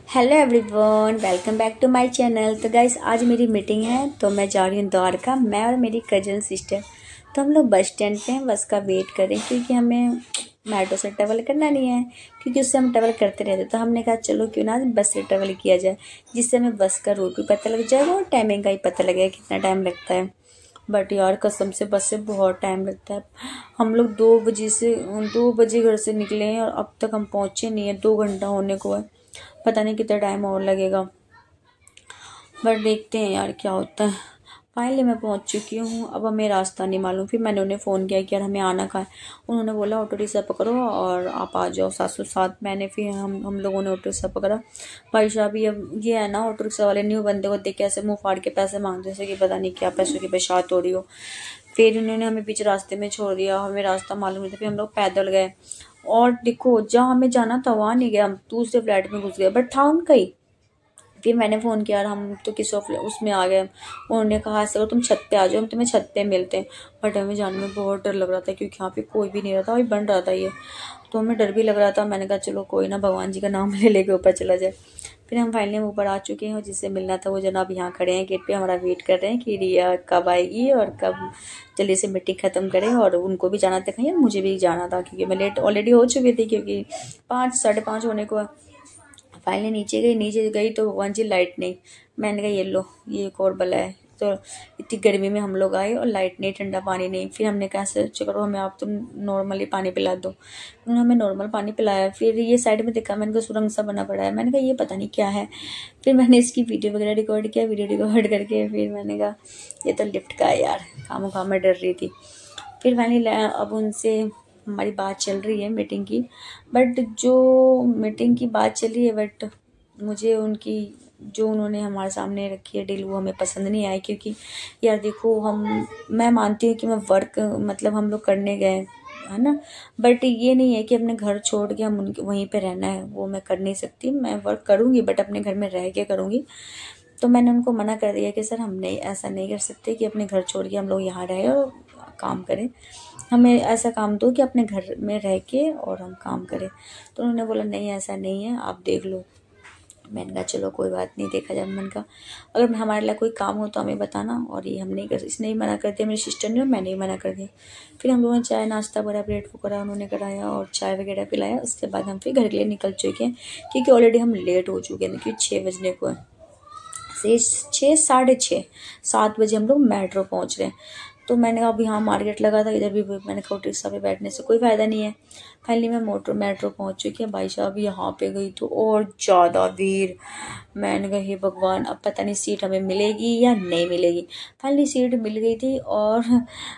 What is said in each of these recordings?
Hello everyone, welcome back to my channel. तो guys, आज मेरी मीटिंग है तो मैं जा रही हूँ द्वारका। मैं और मेरी कजन सिस्टर। तो हम लोग बस स्टैंड पे हैं, बस का वेट करें क्योंकि हमें मेट्रो से ट्रैवल करना नहीं है, क्योंकि उससे हम ट्रैवल करते रहते। तो हमने कहा चलो क्यों ना बस से ट्रैवल किया जाए, जिससे हमें बस का रूट भी पता लग जाएगा और टाइमिंग का ही पता लगेगा कितना टाइम लगता है। बट यार कसम से बस से बहुत टाइम लगता है। हम लोग 2 बजे घर से निकले हैं और अब तक हम पहुँचे नहीं है। 2 घंटा होने को है, पता नहीं कितना टाइम और लगेगा। बट देखते हैं यार क्या होता है। फाइनली मैं पहुंच चुकी हूँ। अब हमें रास्ता नहीं मालूम। फिर मैंने उन्हें फ़ोन किया कि यार हमें आना कहाँ है। उन्होंने बोला ऑटो रिक्शा पकड़ो और आप आ जाओ 707। मैंने फिर हम लोगों ने ऑटो रिक्शा पकड़ा। भाई साहब ये है ना, ऑटो रिक्शा वाले न्यू बंदे को देख के ऐसे मुँह फाड़ के पैसे मांगते जैसे कि पता नहीं क्या पैसों की बरसात हो रही हो। फिर उन्होंने हमें बीच रास्ते में छोड़ दिया। हमें रास्ता मालूम नहीं था। फिर हम लोग पैदल गए और देखो जहाँ हमें जाना था वहाँ नहीं गया, हम दूसरे फ्लैट में घुस गए, बट था उनका ही। फिर मैंने फ़ोन किया और हम तो किसी उसमें आ गए। उन्होंने कहा ऐसा करो तुम छत पे आ जाओ, हम तुम्हें छत पे मिलते हैं। बट हमें जाने में बहुत डर लग रहा था क्योंकि यहाँ पे कोई भी नहीं रहा था, वही बन रहा था ये। तो हमें डर भी लग रहा था। मैंने कहा चलो कोई ना, भगवान जी का नाम ले लेके ऊपर चला जाए। फिर हम फाइनली ऊपर आ चुके हैं और जिससे मिलना था वो जनाब यहाँ खड़े हैं गेट पे, हमारा वेट कर रहे हैं कि रिया कब आएगी और कब जल्दी से मीटिंग ख़त्म करें। और उनको भी जाना था कहीं, मुझे भी जाना था क्योंकि मैं लेट ऑलरेडी हो चुकी थी, क्योंकि 5 साढ़े 5 होने को। फाइनली नीचे गई तो भगवान जी लाइट नहीं। मैंने कहा ये लो, ये एक और बला है। तो इतनी गर्मी में हम लोग आए और लाइट नहीं, ठंडा पानी नहीं। फिर हमने कहा ऐसे करो, हमें आप तुम नॉर्मली पानी पिला दो। उन्होंने हमें नॉर्मल पानी पिलाया। फिर ये साइड में देखा, मैंने कहा सुरंग सा बना पड़ा है। मैंने कहा ये पता नहीं क्या है। फिर मैंने इसकी वीडियो वगैरह रिकॉर्ड किया। वीडियो रिकॉर्ड करके फिर मैंने कहा ये तो लिफ्ट का है यार, खामोखा मैं डर रही थी। फिर फाइनली अब उनसे हमारी बात चल रही है मीटिंग की। बट जो मीटिंग की बात चल रही है, बट मुझे उनकी जो उन्होंने हमारे सामने रखी है डील, वो हमें पसंद नहीं आई। क्योंकि यार देखो, मैं मानती हूँ कि मैं वर्क मतलब हम लोग करने गए है ना, बट ये नहीं है कि अपने घर छोड़ के हम उनके वहीं पे रहना है। वो मैं कर नहीं सकती। मैं वर्क करूँगी बट अपने घर में रह के करूँगी। तो मैंने उनको मना कर दिया कि सर हम नहीं, ऐसा नहीं कर सकते कि अपने घर छोड़ के हम लोग यहाँ रहें और काम करें। हमें ऐसा काम दो कि अपने घर में रह के और हम काम करें। तो उन्होंने बोला नहीं ऐसा नहीं है, आप देख लो। मैंने कहा चलो कोई बात नहीं, देखा जाए। मैंने कहा अगर हमारे लिए कोई काम हो तो हमें बताना। और ये हम नहीं कर, इसने ही मना कर दिया, मेरी सिस्टर ने, और मैंने ही मना कर दिया। फिर हम लोगों ने चाय नाश्ता वगैरह ब्रेड वगैरह उन्होंने कराया और चाय वगैरह पिलाया। उसके बाद हम फिर घर के लिए निकल चुके हैं क्योंकि ऑलरेडी हम लेट हो चुके हैं, क्योंकि 6 बजने को है। 6 साढ़े 6 7 बजे हम लोग मेट्रो पहुंच रहे हैं। तो मैंने कहा अब यहाँ मार्केट लगा था, इधर भी मैंने कहा रिक्शा पे बैठने से कोई फ़ायदा नहीं है। फाइनली मैं मेट्रो पहुंच चुकी है। भाई साहब यहाँ पे गई तो और ज़्यादा भीड़। मैंने कहा हे भगवान, अब पता नहीं सीट हमें मिलेगी या नहीं मिलेगी। फाइनली सीट मिल गई थी और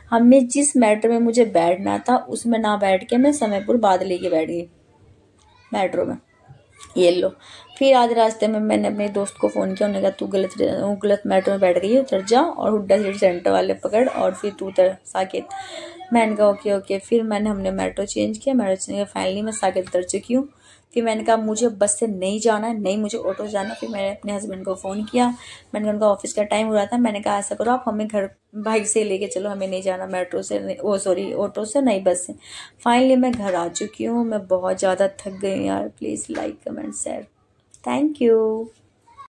हमें जिस मेट्रो में मुझे बैठना था उसमें ना बैठ के मैं समयपुर बादली के बैठ गई मेट्रो में। ये लो। फिर आधे रास्ते में मैंने अपने दोस्त को फ़ोन किया। उन्होंने कहा तू गलत मेट्रो में बैठ गई है, उतर जा और हुड्डा सिटी सेंटर वाले पकड़ और फिर तू उतर साकेत। मैंने कहा ओके ओके। फिर हमने मेट्रो चेंज किया। फाइनली मैं साकेत उतर चुकी हूँ। फिर मैंने कहा मुझे बस से नहीं जाना है, नहीं मुझे ऑटो से जाना। फिर मैंने अपने हस्बैंड को फ़ोन किया। मैंने कहा उनका ऑफिस का टाइम हो रहा था। मैंने कहा ऐसा करो आप हमें घर बाइक से लेके चलो, हमें नहीं जाना मेट्रो से, वो सॉरी ऑटो से नहीं, बस से। फाइनली मैं घर आ चुकी हूँ। मैं बहुत ज़्यादा थक गई यार। Please like comment share. Thank you.